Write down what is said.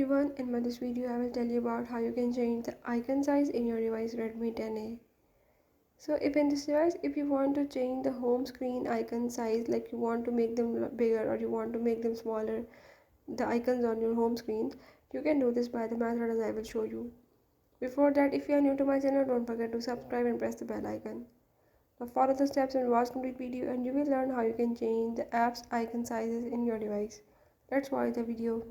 everyone, in this video I will tell you about how you can change the icon size in your device Redmi 10A. So in this device, if you want to change the home screen icon size, like you want to make them bigger or you want to make them smaller, the icons on your home screen, you can do this by the method as I will show you. Before that, if you are new to my channel, don't forget to subscribe and press the bell icon. Now follow the steps and watch complete video and you will learn how you can change the app's icon sizes in your device. Let's watch the video.